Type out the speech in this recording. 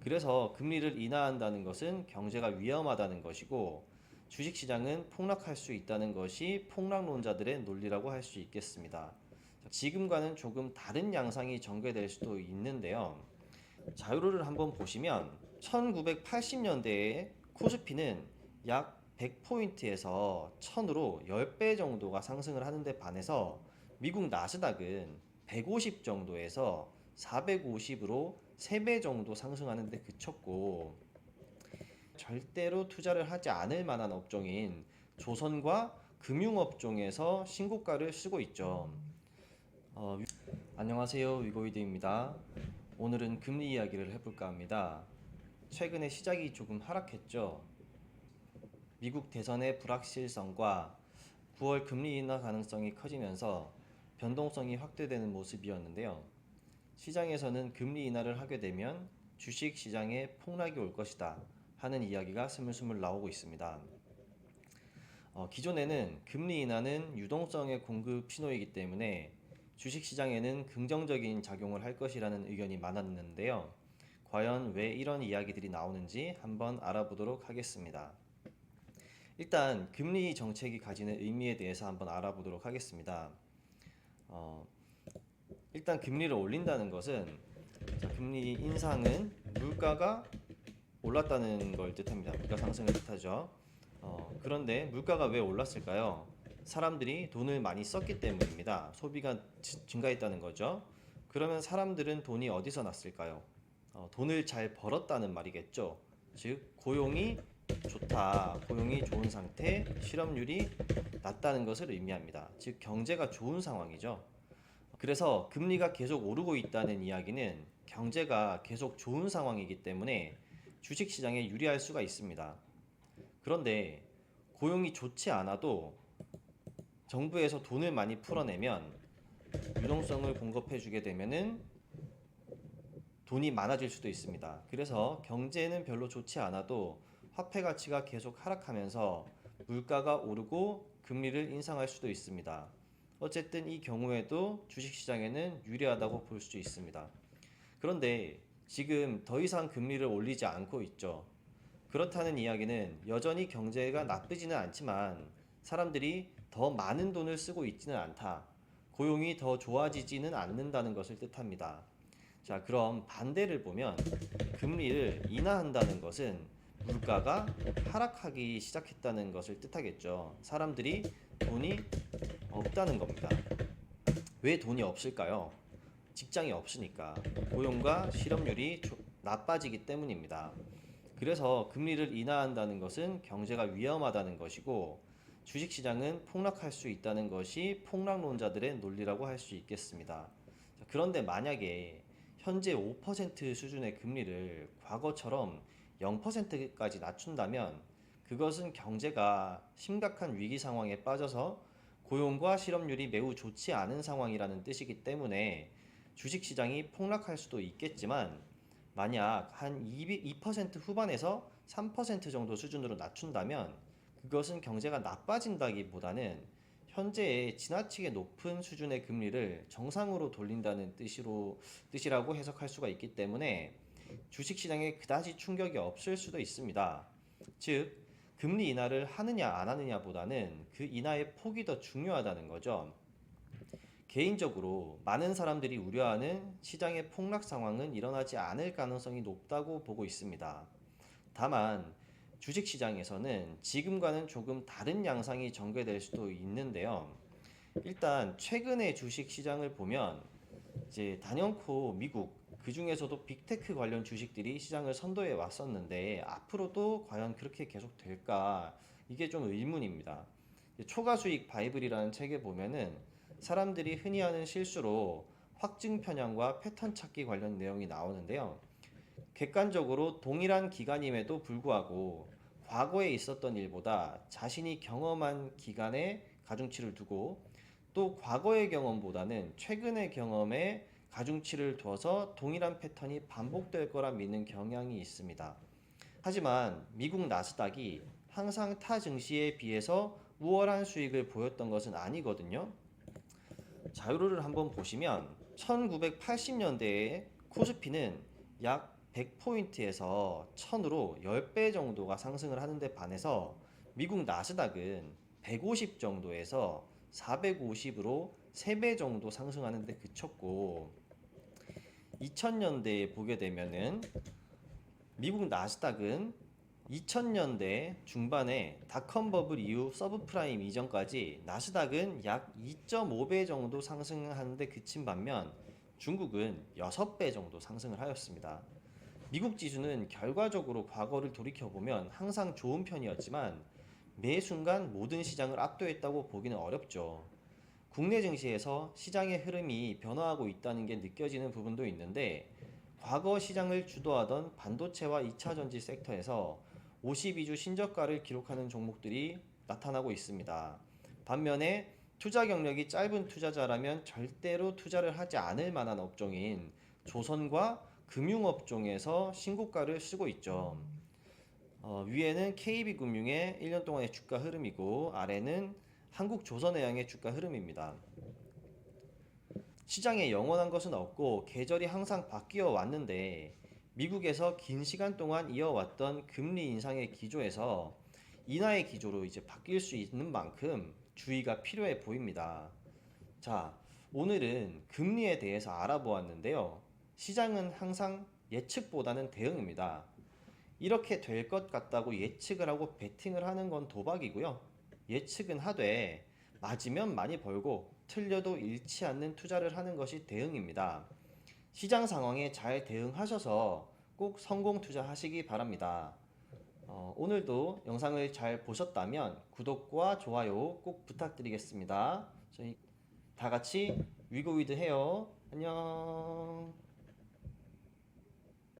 그래서 금리를 인하한다는 것은 경제가 위험하다는 것이고 주식시장은 폭락할 수 있다는 것이 폭락론자들의 논리라고 할 수 있겠습니다. 지금과는 조금 다른 양상이 전개될 수도 있는데요. 자료를 한번 보시면 1980년대에 코스피는 약 100포인트에서 1000으로 10배 정도가 상승을 하는데 반해서 미국 나스닥은 150 정도에서 450으로 3배 정도 상승하는데 그쳤고, 절대로 투자를 하지 않을 만한 업종인 조선과 금융업종에서 신고가를 쓰고 있죠. 어, 안녕하세요, 위고이드입니다. 오늘은 금리 이야기를 해볼까 합니다. 최근에 시작이 조금 하락했죠. 미국 대선의 불확실성과 9월 금리 인하 가능성이 커지면서 변동성이 확대되는 모습이었는데요. 시장에서는 금리 인하를 하게 되면 주식 시장에 폭락이 올 것이다 하는 이야기가 스물스물 나오고 있습니다. 기존에는 금리 인하는 유동성의 공급 신호이기 때문에 주식 시장에는 긍정적인 작용을 할 것이라는 의견이 많았는데요. 과연 왜 이런 이야기들이 나오는지 한번 알아보도록 하겠습니다. 일단 금리 정책이 가지는 의미에 대해서 한번 알아보도록 하겠습니다. 어, 일단 금리를 올린다는 것은, 금리 인상은 물가가 올랐다는 걸 뜻합니다. 물가 상승을 뜻하죠. 그런데 물가가 왜 올랐을까요? 사람들이 돈을 많이 썼기 때문입니다. 소비가 증가했다는 거죠. 그러면 사람들은 돈이 어디서 났을까요? 돈을 잘 벌었다는 말이겠죠. 즉, 고용이 좋다, 고용이 좋은 상태, 실업률이 낮다는 것을 의미합니다. 즉, 경제가 좋은 상황이죠. 그래서 금리가 계속 오르고 있다는 이야기는 경제가 계속 좋은 상황이기 때문에 주식시장에 유리할 수가 있습니다. 그런데 고용이 좋지 않아도 정부에서 돈을 많이 풀어내면 유동성을 공급해주게 되면은 돈이 많아질 수도 있습니다. 그래서 경제는 별로 좋지 않아도 화폐 가치가 계속 하락하면서 물가가 오르고 금리를 인상할 수도 있습니다. 어쨌든 이 경우에도 주식시장에는 유리하다고 볼 수 있습니다. 그런데 지금 더 이상 금리를 올리지 않고 있죠. 그렇다는 이야기는 여전히 경제가 나쁘지는 않지만 사람들이 더 많은 돈을 쓰고 있지는 않다. 고용이 더 좋아지지는 않는다는 것을 뜻합니다. 자, 그럼 반대를 보면 금리를 인하한다는 것은 물가가 하락하기 시작했다는 것을 뜻하겠죠. 사람들이 돈이 없다는 겁니다. 왜 돈이 없을까요? 직장이 없으니까, 고용과 실업률이 나빠지기 때문입니다. 그래서 금리를 인하한다는 것은 경제가 위험하다는 것이고 주식시장은 폭락할 수 있다는 것이 폭락론자들의 논리라고 할 수 있겠습니다. 그런데 만약에 현재 5% 수준의 금리를 과거처럼 0%까지 낮춘다면 그것은 경제가 심각한 위기 상황에 빠져서 고용과 실업률이 매우 좋지 않은 상황이라는 뜻이기 때문에 주식시장이 폭락할 수도 있겠지만, 만약 한 2% 후반에서 3% 정도 수준으로 낮춘다면 그것은 경제가 나빠진다기보다는 현재의 지나치게 높은 수준의 금리를 정상으로 돌린다는 뜻이라고 해석할 수가 있기 때문에 주식시장에 그다지 충격이 없을 수도 있습니다. 즉, 금리 인하를 하느냐 안 하느냐보다는 그 인하의 폭이 더 중요하다는 거죠. 개인적으로 많은 사람들이 우려하는 시장의 폭락 상황은 일어나지 않을 가능성이 높다고 보고 있습니다. 다만 주식시장에서는 지금과는 조금 다른 양상이 전개될 수도 있는데요. 일단 최근의 주식시장을 보면 이제 단연코 미국, 그 중에서도 빅테크 관련 주식들이 시장을 선도해 왔었는데 앞으로도 과연 그렇게 계속 될까? 이게 좀 의문입니다. 초과 수익 바이블이라는 책에 보면은 사람들이 흔히 하는 실수로 확증 편향과 패턴 찾기 관련 내용이 나오는데요. 객관적으로 동일한 기간임에도 불구하고 과거에 있었던 일보다 자신이 경험한 기간에 가중치를 두고, 또 과거의 경험보다는 최근의 경험에 가중치를 둬서 동일한 패턴이 반복될 거라 믿는 경향이 있습니다. 하지만 미국 나스닥이 항상 타 증시에 비해서 우월한 수익을 보였던 것은 아니거든요. 자료를 한번 보시면 1980년대에 코스피는 약 100포인트에서 1000으로 10배 정도가 상승을 하는데 반해서 미국 나스닥은 150 정도에서 450으로 3배 정도 상승하는데 그쳤고 2000년대에 보게 되면은 미국 나스닥은 2000년대 중반에 닷컴 버블 이후 서브프라임 이전까지 나스닥은 약 2.5배 정도 상승하는데 그친 반면 중국은 6배 정도 상승을 하였습니다. 미국 지수는 결과적으로 과거를 돌이켜보면 항상 좋은 편이었지만 매 순간 모든 시장을 압도했다고 보기는 어렵죠. 국내 증시에서 시장의 흐름이 변화하고 있다는 게 느껴지는 부분도 있는데 과거 시장을 주도하던 반도체와 2차전지 섹터에서 52주 신저가를 기록하는 종목들이 나타나고 있습니다. 반면에 투자 경력이 짧은 투자자라면 절대로 투자를 하지 않을 만한 업종인 조선과 금융업종에서 신고가를 쓰고 있죠. 위에는 KB금융의 1년 동안의 주가 흐름이고 아래는 한국조선해양의 주가 흐름입니다. 시장에 영원한 것은 없고 계절이 항상 바뀌어 왔는데 미국에서 긴 시간 동안 이어왔던 금리 인상의 기조에서 인하의 기조로 이제 바뀔 수 있는 만큼 주의가 필요해 보입니다. 자, 오늘은 금리에 대해서 알아보았는데요. 시장은 항상 예측보다는 대응입니다. 이렇게 될 것 같다고 예측을 하고 베팅을 하는 건 도박이고요. 예측은 하되 맞으면 많이 벌고 틀려도 잃지 않는 투자를 하는 것이 대응입니다. 시장 상황에 잘 대응하셔서 꼭 성공 투자하시기 바랍니다. 오늘도 영상을 잘 보셨다면 구독과 좋아요 꼭 부탁드리겠습니다. 저희 다 같이 위고위드 해요. 안녕.